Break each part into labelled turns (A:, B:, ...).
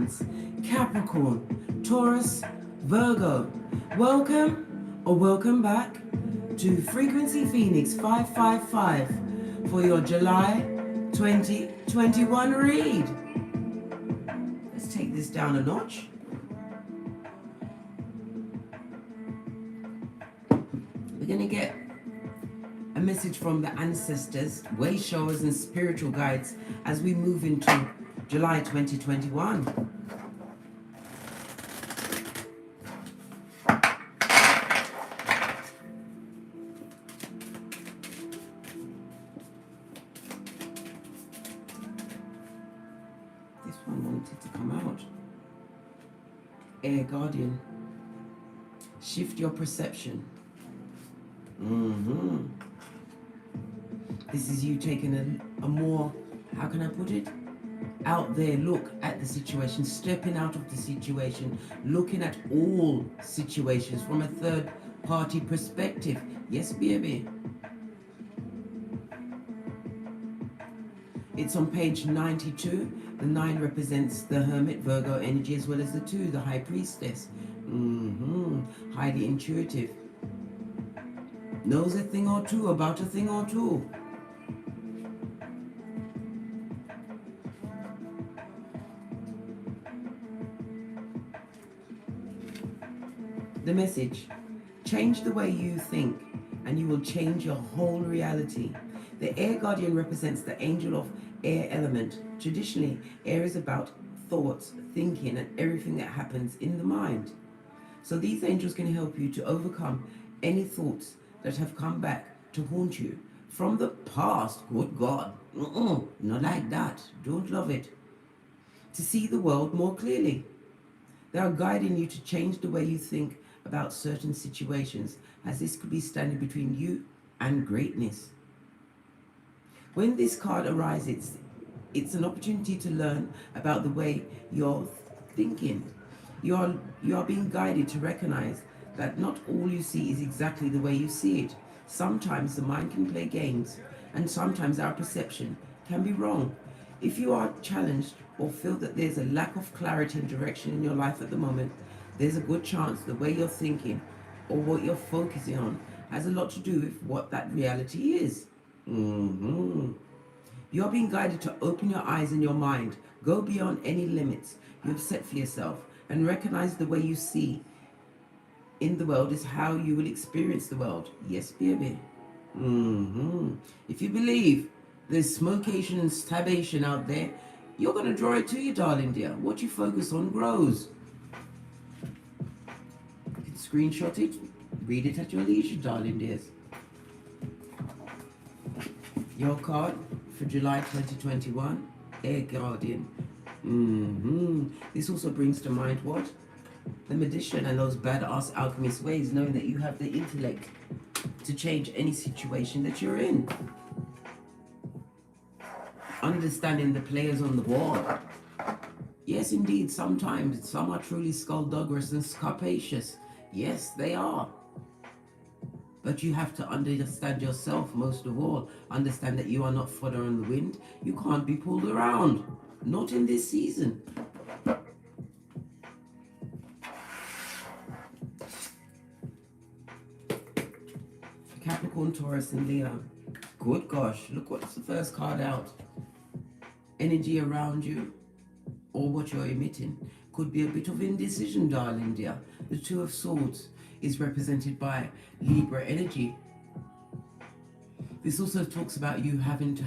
A: signs, Capricorn, Taurus, Virgo. Welcome or welcome back to Frequency Phoenix 555 for your July 2021 read. Let's take this down a notch. We're going to get a message from the ancestors, way showers and spiritual guides as we move into July 2021. This one wanted to come out. Air Guardian. Shift your perception. This is you taking a more, how can I put it? Out there look at the situation, stepping out of the situation, looking at all situations from a third party perspective. Yes, baby. It's on page 92. The 9 represents the Hermit, Virgo energy, as well as the 2, the High Priestess. Highly intuitive. Knows a thing or two about a thing or two. The message: change the way you think and you will change your whole reality. The Air Guardian represents the angel of air element. Traditionally, air is about thoughts, thinking, and everything that happens in the mind. So these angels can help you to overcome any thoughts that have come back to haunt you from the past. Good God, not like that. Don't love it. To see the world more clearly. They are guiding you to change the way you think about certain situations, as this could be standing between you and greatness. When this card arises, it's an opportunity to learn about the way you're thinking. You are being guided to recognize that not all you see is exactly the way you see it. Sometimes the mind can play games, and sometimes our perception can be wrong. If you are challenged or feel that there's a lack of clarity and direction in your life at the moment, there's a good chance the way you're thinking or what you're focusing on has a lot to do with what that reality is. You're being guided to open your eyes and your mind, go beyond any limits you have set for yourself, and recognize the way you see in the world is how you will experience the world. Yes, baby. If you believe there's smokeation and stabation out there, you're going to draw it to you, darling dear. What you focus on grows. You can screenshot it, read it at your leisure, darling dears. Your card for July 2021, Air Guardian. This also brings to mind what? The magician and those badass alchemist ways, knowing that you have the intellect to change any situation that you're in. Understanding the players on the board. Yes, indeed, sometimes some are truly skullduggerous and scarpacious. Yes, they are. But you have to understand yourself most of all. Understand that you are not fodder on the wind. You can't be pulled around. Not in this season. Capricorn, Taurus, and Leo. Good gosh, look what's the first card out. Energy around you, or what you're emitting, could be a bit of indecision, darling dear. The Two of Swords is represented by Libra energy. This also talks about you having to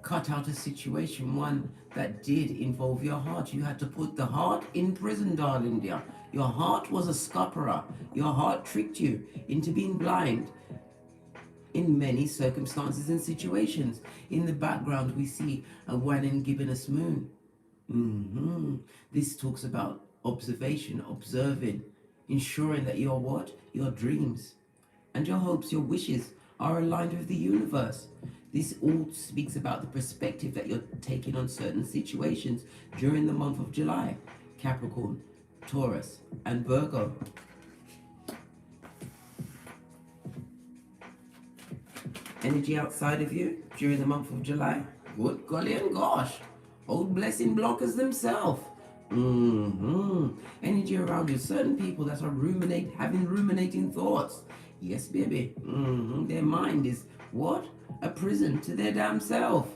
A: cut out a situation, one that did involve your heart. You had to put the heart in prison, darling dear. Your heart was a scupperer. Your heart tricked you into being blind in many circumstances and situations. In the background, we see a wan and gibbonous moon. This talks about observation, observing, ensuring that your what? Your dreams and your hopes, your wishes are aligned with the universe. This all speaks about the perspective that you're taking on certain situations during the month of July. Capricorn, Taurus, and Virgo. Energy outside of you during the month of July. Good golly and gosh. Old blessing blockers themselves. Energy around you. Certain people that are having ruminating thoughts. Yes, baby. Their mind is what? A prison to their damn self.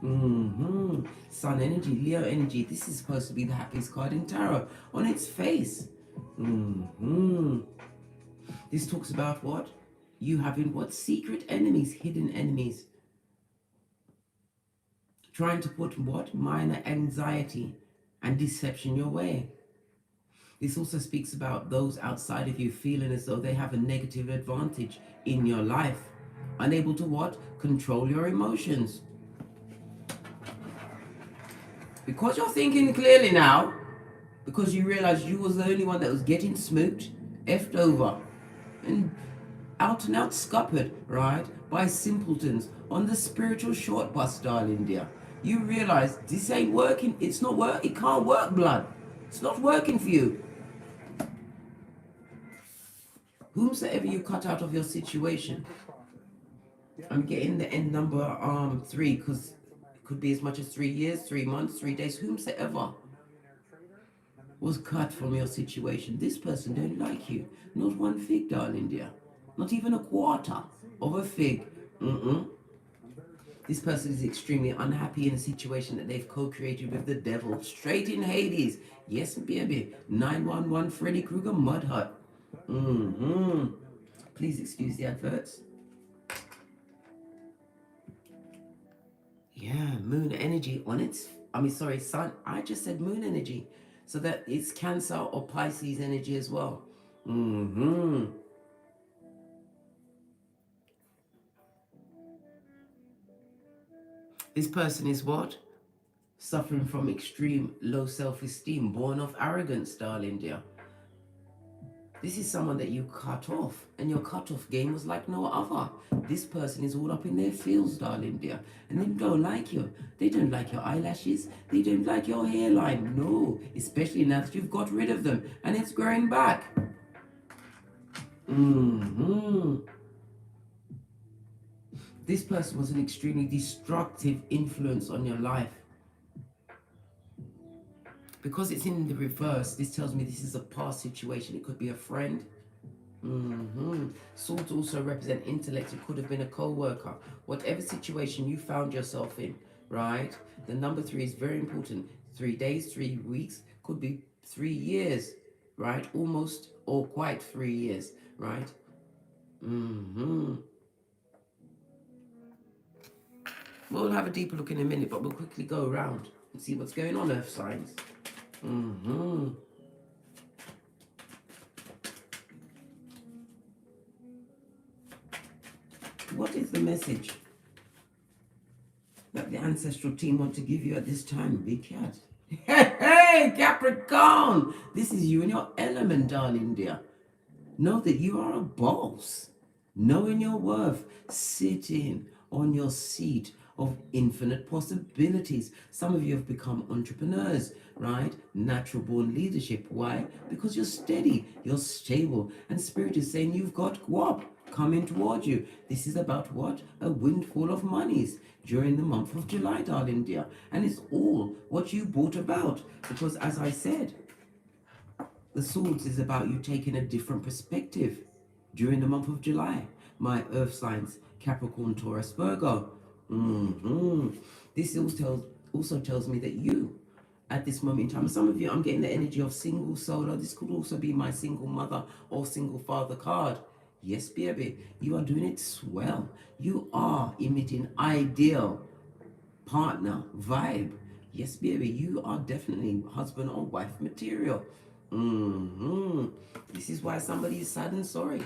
A: Sun energy, Leo energy. This is supposed to be the happiest card in tarot on its face. This talks about what? You having what? Secret enemies, hidden enemies. Trying to put what? Minor anxiety and deception your way. This also speaks about those outside of you feeling as though they have a negative advantage in your life. Unable to what? Control your emotions. Because you're thinking clearly now, because you realize you was the only one that was getting smooped, effed over, and out and out scuppered, right, by simpletons on the spiritual short bus, darling dear. You realize this ain't working. It's not work. It can't work, blood. It's not working for you. Whomsoever you cut out of your situation, I'm getting the end number 3, because it could be as much as 3 years, 3 months, 3 days. Whomsoever was cut from your situation, this person don't like you. Not one fig, darling dear. Not even a quarter of a fig. This person is extremely unhappy in a situation that they've co-created with the devil. Straight in Hades. Yes, baby. 911 Freddy Krueger Mud Hut. Please excuse the adverts. Yeah, moon energy on its... sun. I just said moon energy. So that it's Cancer or Pisces energy as well. This person is what? Suffering from extreme low self-esteem, born of arrogance, darling dear. This is someone that you cut off, and your cut-off game was like no other. This person is all up in their feels, darling dear, and they don't like you. They don't like your eyelashes. They don't like your hairline. No, especially now that you've got rid of them, and it's growing back. This person was an extremely destructive influence on your life. Because it's in the reverse, this tells me this is a past situation. It could be a friend. Swords also represent intellect. It could have been a co-worker. Whatever situation you found yourself in, right? The number 3 is very important. 3 days, 3 weeks, could be 3 years, right? Almost or quite 3 years, right? We'll have a deeper look in a minute, but we'll quickly go around and see what's going on, Earth signs. What is the message that the ancestral team want to give you at this time, Big Cat? Hey, Capricorn! This is you in your element, darling dear. Know that you are a boss. Knowing your worth, sitting on your seat of infinite possibilities. Some of you have become entrepreneurs, right? Natural born leadership. Why? Because you're steady, you're stable, and Spirit is saying you've got guap coming towards you. This is about what? A windfall of monies during the month of July, darling dear. And it's all what you brought about. Because as I said, the Swords is about you taking a different perspective during the month of July. My earth signs, Capricorn, Taurus, Virgo. This also tells me that you, at this moment in time, some of you, I'm getting the energy of single solo. This could also be my single mother or single father card. Yes, baby, you are doing it swell. You are emitting ideal partner vibe. Yes, baby, you are definitely husband or wife material. This is why somebody is sad and sorry.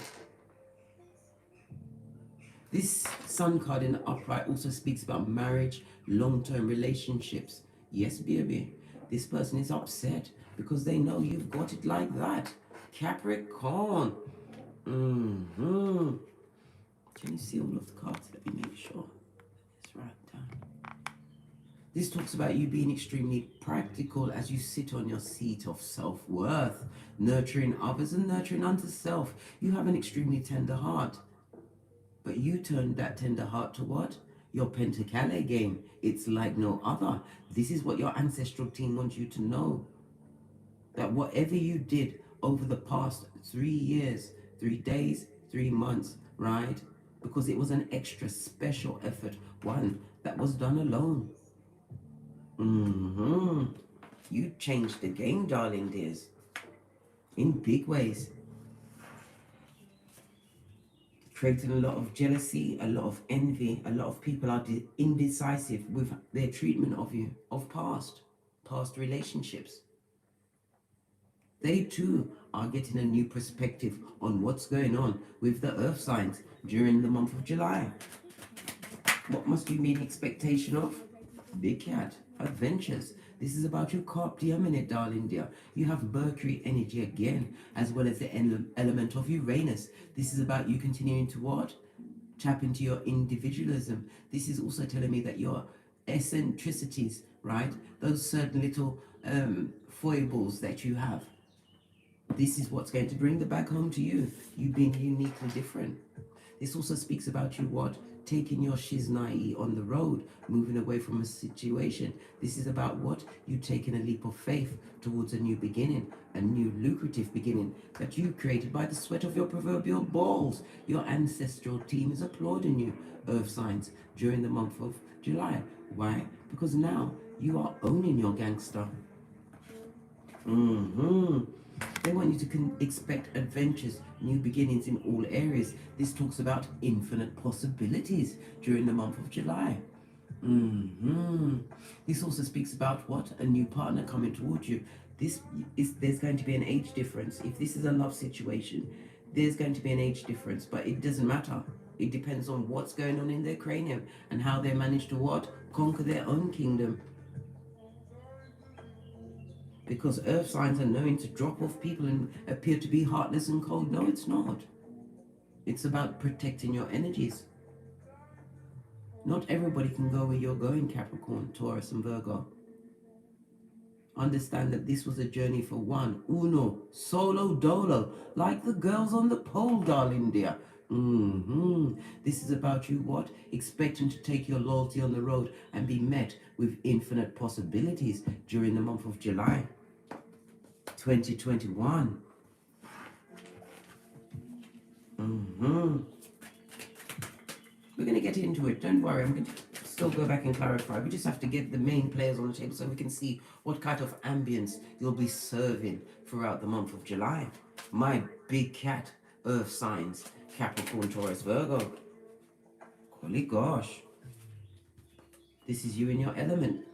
A: This Sun card in the upright also speaks about marriage, long-term relationships. Yes, baby, this person is upset because they know you've got it like that. Capricorn. Can you see all of the cards? Let me make sure. Let's write down. This talks about you being extremely practical as you sit on your seat of self-worth, nurturing others and nurturing unto self. You have an extremely tender heart. But you turned that tender heart to what? Your KHAL game. It's like no other. This is what your ancestral team wants you to know. that whatever you did over the past 3 years, 3 days, 3 months, right? Because it was an extra special effort, one that was done alone. You changed the game, darling dears, in big ways. Creating a lot of jealousy, a lot of envy. A lot of people are indecisive with their treatment of you, of past relationships. They too are getting a new perspective on what's going on with the earth signs during the month of July. What must you mean expectation of? Big cat, adventures. This is about your carpe diem in it, darling dear. You have Mercury energy again, as well as the element of Uranus. This is about you continuing to what? Tap into your individualism. This is also telling me that your eccentricities, right? Those certain little foibles that you have. This is what's going to bring the back home to you. You being uniquely different. This also speaks about you what? Taking your shiznai on the road, moving away from a situation. This is about what? You taking a leap of faith towards a new beginning, a new lucrative beginning that you created by the sweat of your proverbial balls. Your ancestral team is applauding you, earth signs, during the month of July. Why? Because now you are owning your gangster. They want you to expect adventures, new beginnings in all areas. This talks about infinite possibilities during the month of July. This also speaks about what? A new partner coming towards you. There's going to be an age difference. If this is a love situation, there's going to be an age difference, but it doesn't matter. It depends on what's going on in their cranium and how they manage to what? Conquer their own kingdom. Because earth signs are known to drop off people and appear to be heartless and cold. No, it's not. It's about protecting your energies. Not everybody can go where you're going, Capricorn, Taurus, and Virgo. Understand that this was a journey for one, uno, solo dolo, like the girls on the pole, darling dear. This is about you what? Expecting to take your loyalty on the road and be met with infinite possibilities during the month of July 2021. We're going to get into it. Don't worry. I'm going to still go back and clarify. We just have to get the main players on the table so we can see what kind of ambience you'll be serving throughout the month of July. My big cat, earth signs, Capricorn, Taurus, Virgo. Holy gosh. This is you in your element,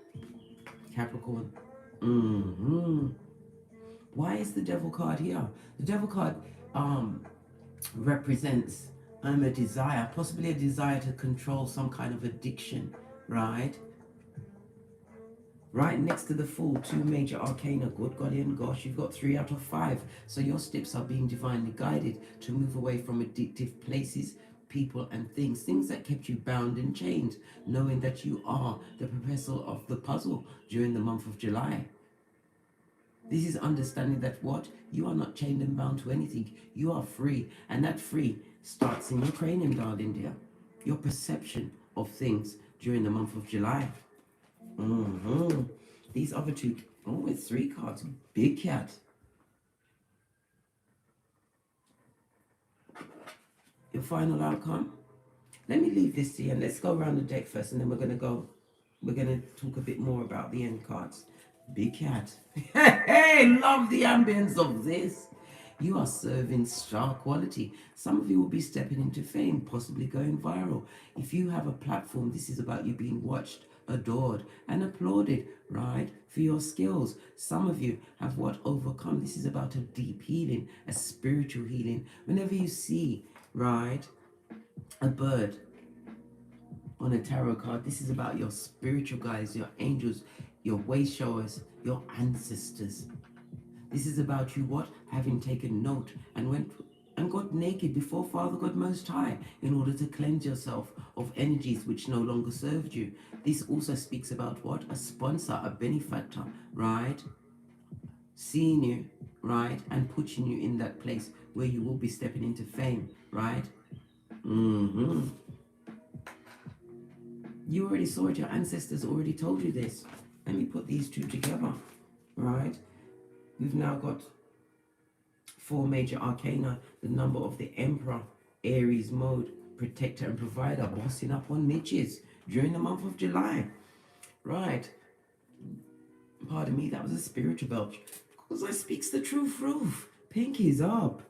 A: Capricorn. Why is the devil card here? The devil card represents a desire, possibly a desire to control some kind of addiction, right? Right next to the Fool, 2 major arcana, good guardian, gosh, you've got 3 out of 5. So your steps are being divinely guided to move away from addictive places, people, and things that kept you bound and chained, knowing that you are the professor of the puzzle during the month of July. This is understanding that what? You are not chained and bound to anything. You are free. And that free starts in your cranium, darling dear. Your perception of things during the month of July. These other 2, oh, it's 3 cards. Big cat. Your final outcome. Let me leave this to you and let's go around the deck first and then we're going to talk a bit more about the end cards. Big cat. Hey, love the ambience of this. You are serving star quality. Some of you will be stepping into fame, possibly going viral. If you have a platform, this is about you being watched, adored, and applauded, right, for your skills. Some of you have what? Overcome. This is about a deep healing, a spiritual healing. Whenever you see, right, a bird on a tarot card, this is about your spiritual guides, your angels, your way showers, your ancestors. This is about you what? Having taken note and went and got naked before Father God Most High in order to cleanse yourself of energies which no longer served you. This also speaks about what? A sponsor, a benefactor, right? Seeing you, right? And putting you in that place where you will be stepping into fame, right? You already saw it. Your ancestors already told you this. Let me put these 2 together, right? We've now got 4 major arcana, the number of the Emperor, Aries mode, protector and provider, bossing up on midges during the month of July. Right. Pardon me, that was a spiritual belch. Because I speaks the truth, roof. Pinkies up.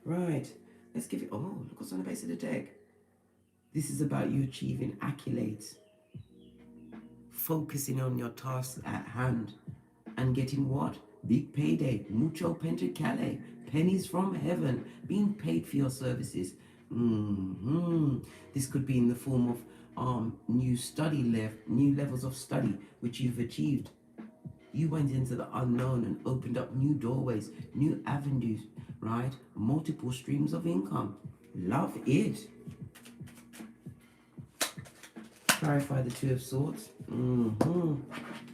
A: Right. Let's give it. Oh, look what's on the base of the deck. This is about you achieving accolades, focusing on your tasks at hand, and getting what? Big payday, mucho pentacale, pennies from heaven, being paid for your services. This could be in the form of new levels of study which you've achieved. You went into the unknown and opened up new doorways, new avenues, right? Multiple streams of income. Love it. Clarify the Two of Swords.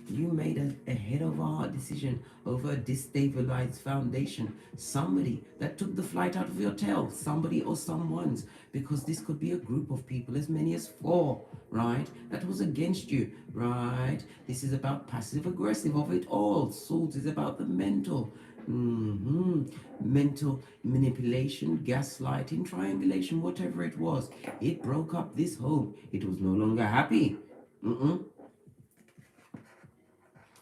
A: You made a head over heart decision over a destabilized foundation. Somebody that took the flight out of your tail. Somebody or someone's. Because this could be a group of people, as many as 4, right? That was against you, right? This is about passive aggressive of it all. Swords is about the mental. Mental manipulation, gaslighting, triangulation, whatever it was. It broke up this home. It was no longer happy.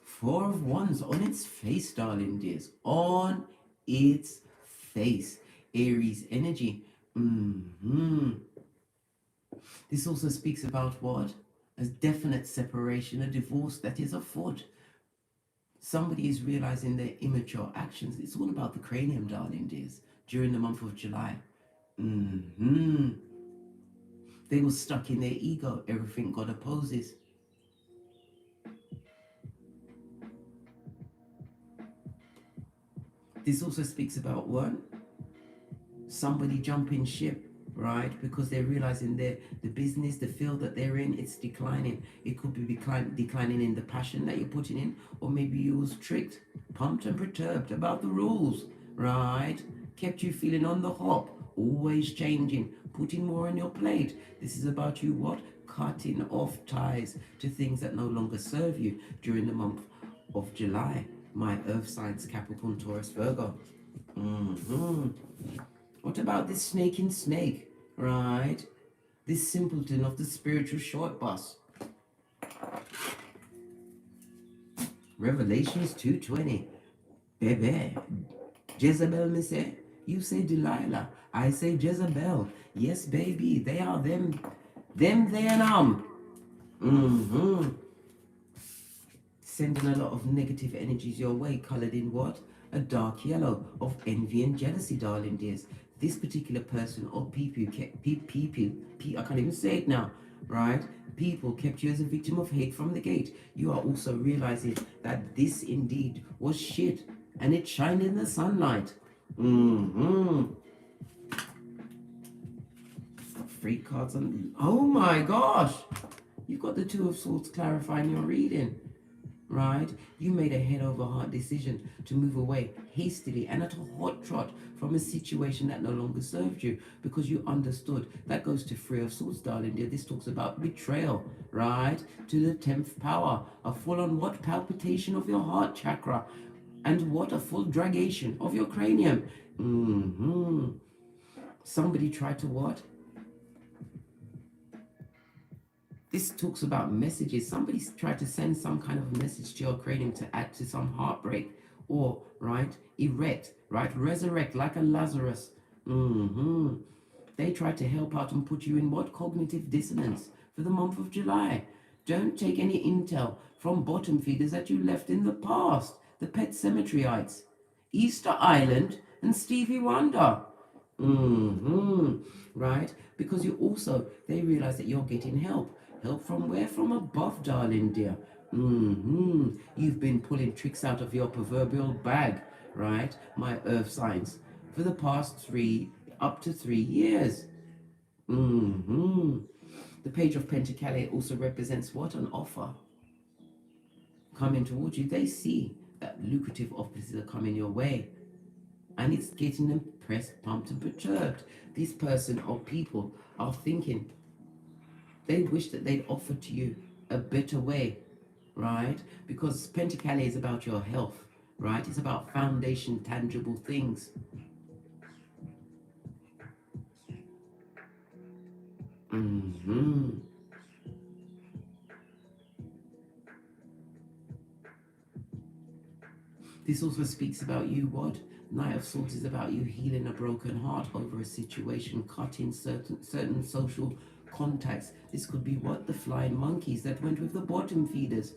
A: 4 of Wands on its face, darling dears. On its face. Aries energy. This also speaks about what? A definite separation, a divorce that is afoot. Somebody is realizing their immature actions. It's all about the cranium, darling dears, during the month of July. They were stuck in their ego. Everything God opposes. This also speaks about what? Somebody jumping ship, right? Because they're realizing the business, the field that they're in, it's declining. It could be declining in the passion that you're putting in, or maybe you was tricked, pumped and perturbed about the rules, right? Kept you feeling on the hop, always changing, putting more on your plate. This is about you what? Cutting off ties to things that no longer serve you during the month of July. My earth signs, Capricorn, Taurus, Virgo. What about this snake in snake, right? This simpleton of the spiritual short bus. Revelations 2:20. Bebe. Jezebel, me say. You say Delilah. I say Jezebel. Yes, baby. They are them. Them, they and Sending a lot of negative energies your way, colored in what? A dark yellow of envy and jealousy, darling dears. This particular person or people, I can't even say it now, right? People kept you as a victim of hate from the gate. You are also realizing that this indeed was shit and it shined in the sunlight. Free cards on. Oh my gosh! You've got the Two of Swords clarifying your reading. Right? You made a head over heart decision to move away hastily and at a hot trot from a situation that no longer served you because you understood. That goes to 3 of Swords, darling dear. This talks about betrayal, right? To the 10th power. A full-on what? Palpitation of your heart chakra. And what? A full dragation of your cranium. Somebody tried to what? This talks about messages. Somebody tried to send some kind of message to your cranium to add to some heartbreak or, right, erect, right, resurrect like a Lazarus. They tried to help out and put you in what? Cognitive dissonance for the month of July. Don't take any intel from bottom feeders that you left in the past. The Pet Cemeteryites, Easter Island, and Stevie Wonder. Right? Because you also, they realize that you're getting help. Help from where? From above, darling dear. You've been pulling tricks out of your proverbial bag, right? My earth signs. For the past up to 3 years. The Page of Pentacles also represents what? An offer coming towards you. They see that lucrative offers are coming your way. And it's getting them pressed, pumped, and perturbed. This person or people are thinking, they wish that they'd offered to you a better way, right? Because Pentacles is about your health, right? It's about foundation, tangible things. This also speaks about you, what? Knight of Swords is about you healing a broken heart over a situation, cutting certain social contacts. This could be what? The flying monkeys that went with the bottom feeders.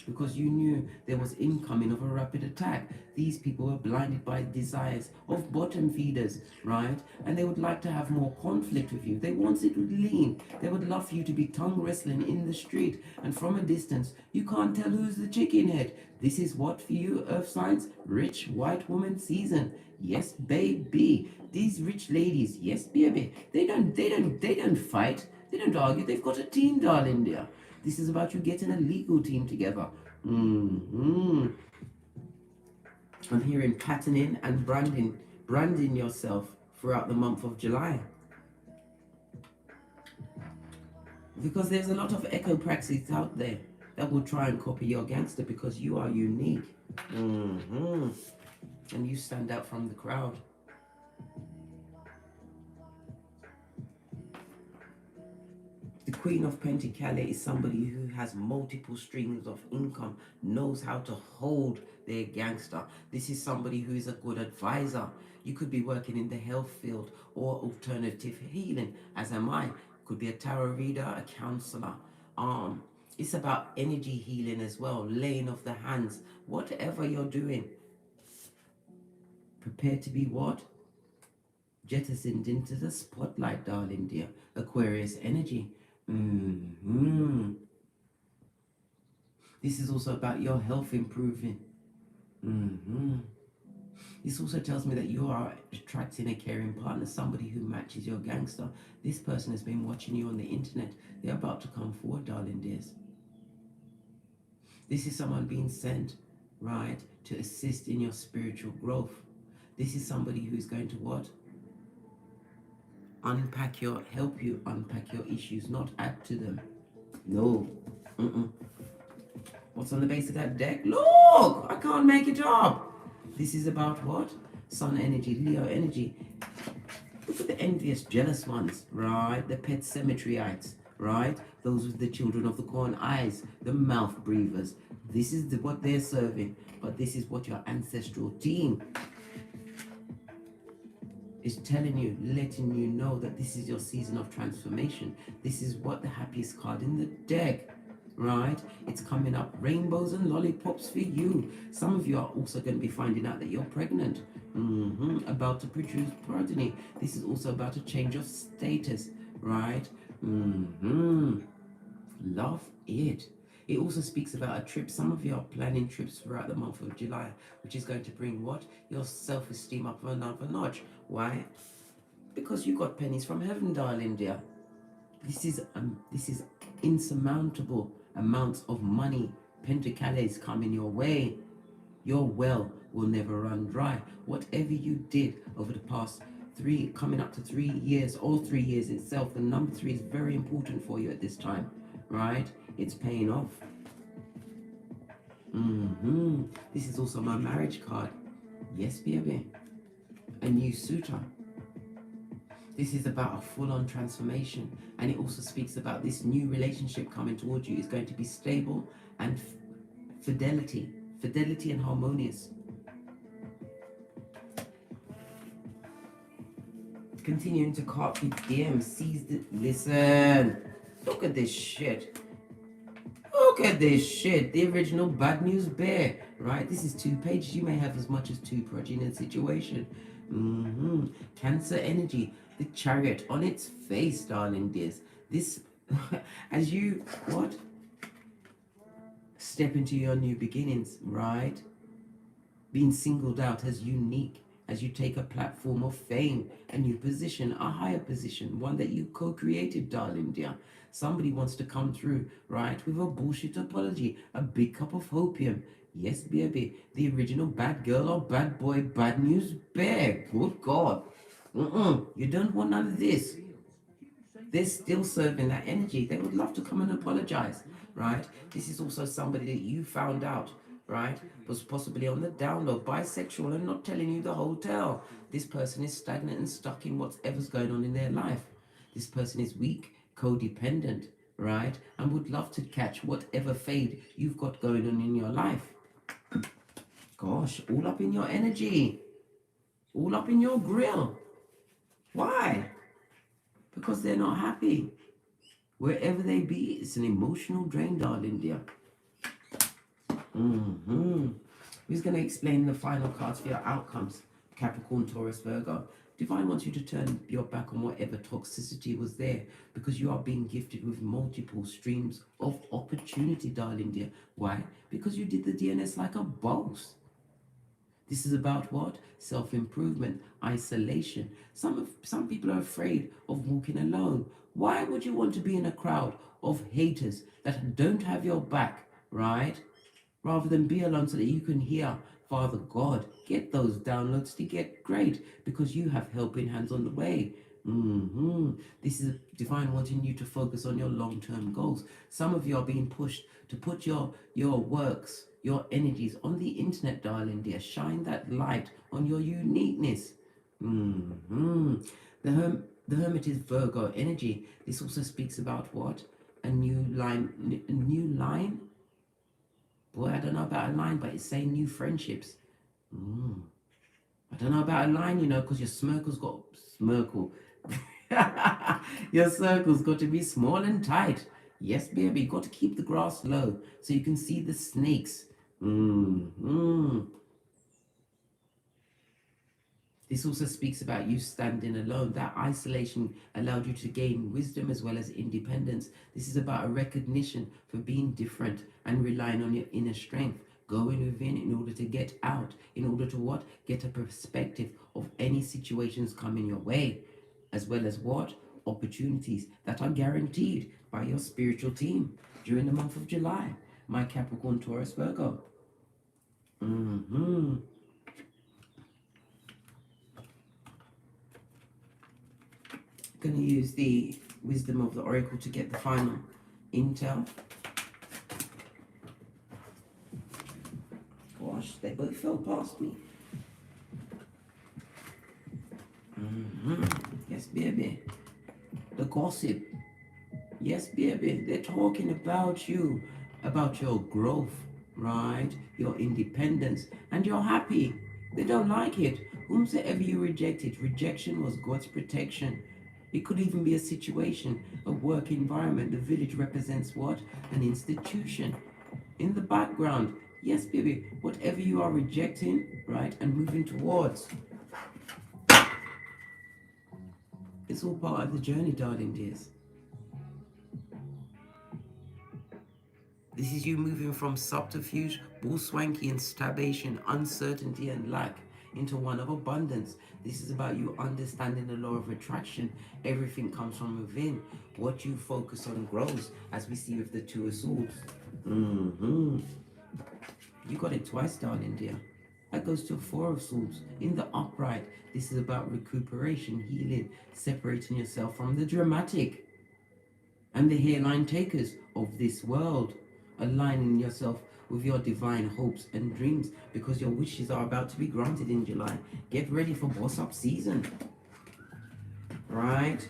A: Because you knew there was incoming of a rapid attack. These people were blinded by desires of bottom feeders, right? And they would like to have more conflict with you. They want it with lean. They would love for you to be tongue wrestling in the street, and from a distance you can't tell who's the chicken head. This is what for you, earth signs? Rich white woman season. Yes, baby. These rich ladies, yes, baby. They don't fight. They don't argue. They've got a team, darling dear. This is about you getting a legal team together. I'm hearing patterning and branding yourself throughout the month of July. Because there's a lot of echo praxis out there that will try and copy your gangster because you are unique. And you stand out from the crowd. The Queen of Pentacles is somebody who has multiple streams of income, knows how to hold their gangster. This is somebody who is a good advisor. You could be working in the health field or alternative healing, as am I. Could be a tarot reader, a counselor. It's about energy healing as well, laying of the hands. Whatever you're doing, prepare to be what? Jettisoned into the spotlight, darling dear. Aquarius energy. This is also about your health improving. This also tells me that you are attracting a caring partner, somebody who matches your gangster. This person has been watching you on the internet. They're about to come forward, darling dears. This is someone being sent, right, to assist in your spiritual growth. This is somebody who's going to what? Help you unpack your issues, not add to them. No. What's on the base of that deck? Look, I can't make it up. This is about what? Sun energy, Leo energy. Look at the envious, jealous ones, right? The pet cemeteryites, right? Those with the children of the corn eyes, the mouth breathers. This is what they're serving, but this is what your ancestral team is telling you, letting you know that this is your season of transformation. This is what the happiest card in the deck, right? It's coming up, rainbows and lollipops for you. Some of you are also going to be finding out that you're pregnant, about to produce progeny. This is also about a change of status, right? Love it. It also speaks about a trip. Some of you are planning trips throughout the month of July, which is going to bring what? Your self-esteem up another notch. Why? Because you got pennies from heaven, darling dear. This is insurmountable amounts of money. Pentacles coming your way. Your well will never run dry. Whatever you did over the past coming up to 3 years, or 3 years itself, the number 3 is very important for you at this time, right? It's paying off. This is also my marriage card. Yes, baby. A new suitor. This is about a full-on transformation, and it also speaks about this new relationship coming towards you is going to be stable and fidelity and harmonious. Continuing to carpet DM, listen, look at this shit. Look at this shit. The original bad news bear, right? This is 2 pages. You may have as much as 2 progeny in a situation. Cancer energy, the chariot on its face, darling dears. This, as you, what? Step into your new beginnings, right? Being singled out as unique, as you take a platform of fame, a new position, a higher position, one that you co-created, darling dear. Somebody wants to come through, right, with a bullshit apology, a big cup of opium. Yes, baby, the original bad girl or bad boy, bad news bear. Good God. You don't want none of this. They're still serving that energy. They would love to come and apologize, right? This is also somebody that you found out, right? Was possibly on the down low, bisexual, and not telling you the whole tale. This person is stagnant and stuck in whatever's going on in their life. This person is weak, codependent, right? And would love to catch whatever fade you've got going on in your life. Gosh, all up in your energy, all up in your grill. Why? Because they're not happy. Wherever they be, it's an emotional drain, darling dear. Who's going to explain the final cards for your outcomes? Capricorn, Taurus, Virgo. Divine wants you to turn your back on whatever toxicity was there, because you are being gifted with multiple streams of opportunity, darling dear. Why? Because you did the DNS like a boss. This is about what? Self-improvement, isolation. Some people are afraid of walking alone. Why would you want to be in a crowd of haters that don't have your back, right? Rather than be alone so that you can hear Father God. Get those downloads to get great, because you have helping hands on the way. This is divine wanting you to focus on your long-term goals. Some of you are being pushed to put your works, your energies on the internet, darling dear. Shine that light on your uniqueness. The Hermit is Virgo energy. This also speaks about what? A new line. Boy, I don't know about a line, but it's saying new friendships. I don't know about a line, you know, because your circle's got your circle's got to be small and tight. Yes, baby, got to keep the grass low so you can see the snakes. This also speaks about you standing alone. That isolation allowed you to gain wisdom as well as independence. This is about a recognition for being different and relying on your inner strength, going within in order to get out, in order to what? Get a perspective of any situations coming your way, as well as what? Opportunities that are guaranteed by your spiritual team during the month of July. My Capricorn, Taurus, Virgo. Going to use the wisdom of the oracle to get the final intel. Gosh, they both fell past me. Yes, baby. The gossip. Yes, baby. They're talking about you, about your growth, right? Your independence, and you're happy. They don't like it. Whomsoever you rejected, rejection was God's protection. It could even be a situation, a work environment. The village represents what? An institution. In the background, yes, baby, whatever you are rejecting, right, and moving towards, it's all part of the journey, darling dears. This is you moving from subterfuge, bull swanky and stabation, uncertainty and lack, into one of abundance. This is about you understanding the law of attraction. Everything comes from within. What you focus on grows, as we see with the Two of Swords. You got it twice, darling dear. That goes to a Four of Swords in the upright. This is about recuperation, healing, separating yourself from the dramatic and the hairline takers of this world, aligning yourself with your divine hopes and dreams, because your wishes are about to be granted in July. Get ready for boss up season, right?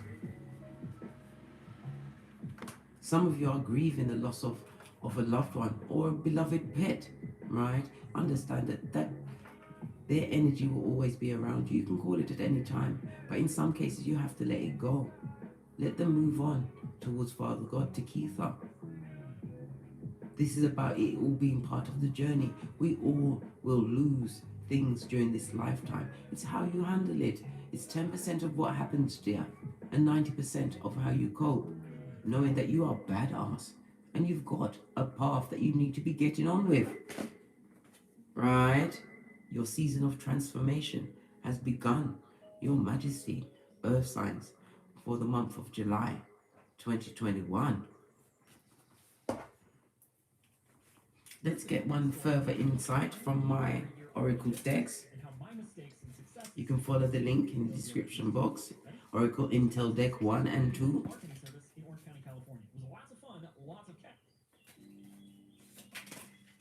A: Some of you are grieving the loss of a loved one or a beloved pet, right? Understand that their energy will always be around you. You can call it at any time, but in some cases you have to let it go. Let them move on towards Father God, to Keitha. This is about it all being part of the journey. We all will lose things during this lifetime. It's how you handle it. It's 10% of what happens, dear, and 90% of how you cope, knowing that you are badass and you've got a path that you need to be getting on with, right? Your season of transformation has begun, Your Majesty, Earth signs, for the month of July 2021. Let's get one further insight from my Oracle decks. You can follow the link in the description box. Oracle Intel Deck 1 and 2.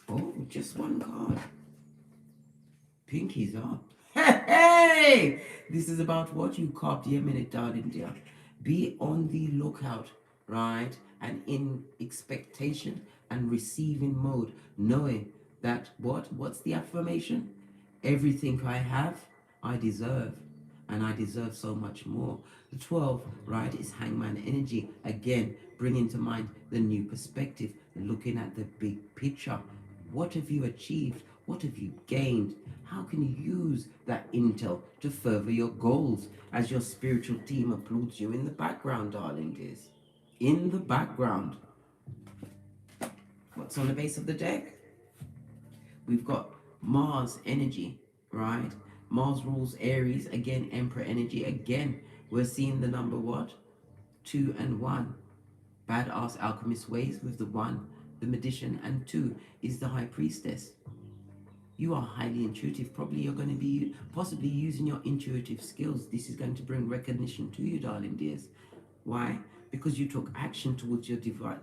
A: Oh, just one card. Pinkies up. Hey! This is about what you copped. Yeah, minute, darling dear. Be on the lookout, right? And in expectation and receiving mode, knowing that what's the affirmation? Everything I have, I deserve. And I deserve so much more. The 12, right, is hangman energy. Again, bringing to mind the new perspective, looking at the big picture. What have you achieved? What have you gained? How can you use that intel to further your goals as your spiritual team applauds you in the background, darling dears? In the background. What's on the base of the deck? We've got Mars energy, right? Mars rules Aries, again, Emperor energy. Again, we're seeing the number what? 2 and 1. Badass alchemist ways with the 1, the magician, and 2 is the high priestess. You are highly intuitive. Probably you're going to be possibly using your intuitive skills. This is going to bring recognition to you, darling dears. Why? Because you took action towards your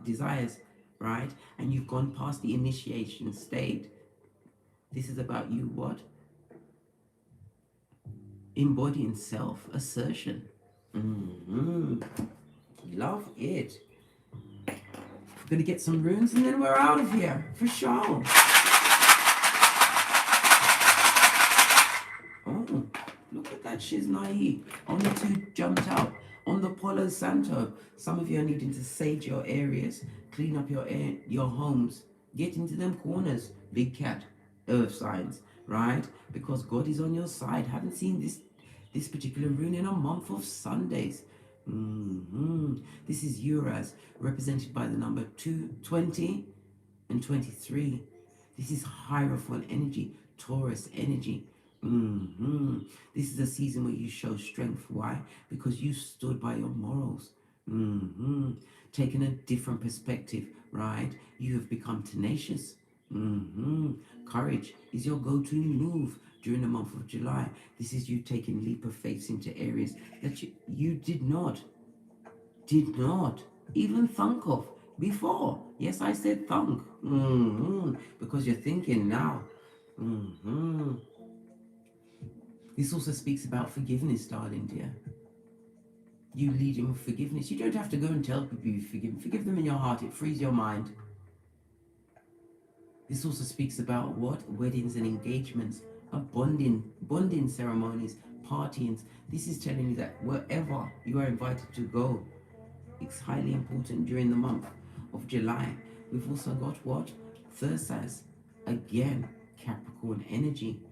A: desires, right? And you've gone past the initiation state. This is about you what? Embodying self-assertion. Love it. Gonna get some runes and then we're out of here, for sure. Oh, look at that Shiznai. On the 2 jumped out. On the Palo Santo, some of you are needing to sage your areas, clean up your homes, get into them corners. Big cat, earth signs, right? Because God is on your side. Haven't seen this particular rune in a month of Sundays. This is Uras, represented by the number 2, 20, and 23. This is Hierophant energy, Taurus energy. This is a season where you show strength. Why? Because you stood by your morals. Taking a different perspective, right? You have become tenacious. Courage is your go-to move during the month of July. This is you taking leap of faith into areas that you did not even think of before. Yes, I said think. Because you're thinking now. This also speaks about forgiveness, darling dear. You leading with forgiveness. You don't have to go and tell people you forgive. Forgive them in your heart. It frees your mind. This also speaks about what? Weddings and engagements, bonding ceremonies, partyings. This is telling you that wherever you are invited to go, it's highly important during the month of July. We've also got what? Thursdays. Again, Capricorn energy.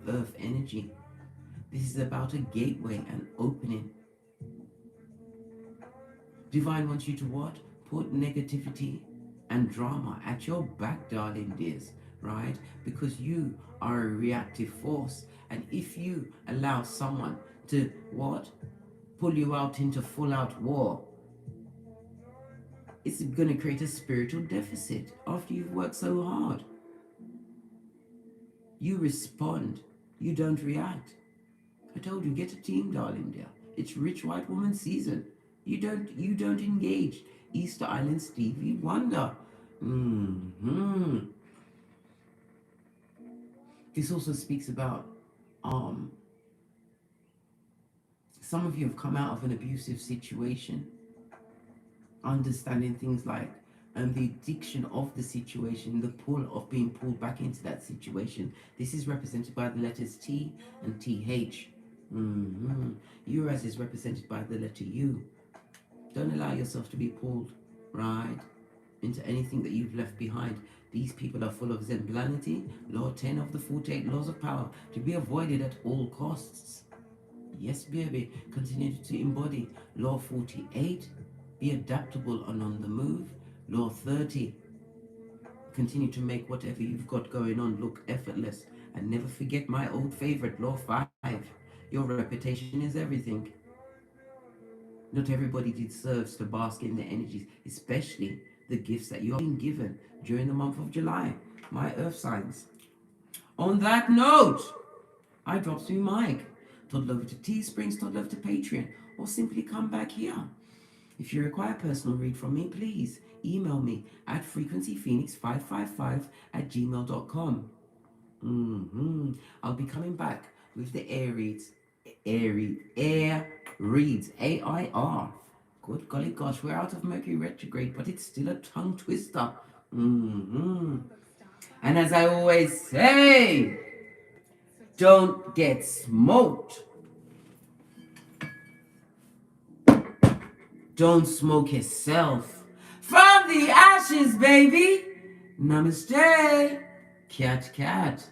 A: Earth energy. This is about a gateway and opening. Divine wants you to what? Put negativity and drama at your back, darling dears, right? Because you are a reactive force. And if you allow someone to what? Pull you out into full-out war, it's going to create a spiritual deficit after you've worked so hard. You respond. You don't react. I told you, get a team, darling dear. It's rich white woman season. You don't engage. Easter Island Stevie Wonder. This also speaks about some of you have come out of an abusive situation, understanding things like the addiction of the situation, the pull of being pulled back into that situation. This is represented by the letters T and TH. Uranus is represented by the letter U. Don't allow yourself to be pulled, right, into anything that you've left behind. These people are full of zemblanity, law 10 of the 48 laws of power, to be avoided at all costs. Yes, baby, continue to embody law 48, be adaptable and on the move. Law 30, continue to make whatever you've got going on look effortless. And never forget my old favorite, law 5, your reputation is everything. Not everybody deserves to bask in the energies, especially the gifts that you are being given during the month of July, my earth signs. On that note, I drop through mic. Toddle over to Teesprings, toddle over to Patreon, or simply come back here. If you require a personal read from me, please email me at frequencyphoenix555@gmail.com. I'll be coming back with the air reads, AIR. Good golly gosh, we're out of Mercury retrograde, but it's still a tongue twister. And as I always say, don't get smoked. Don't smoke yourself. From the ashes, baby. Namaste. Cat.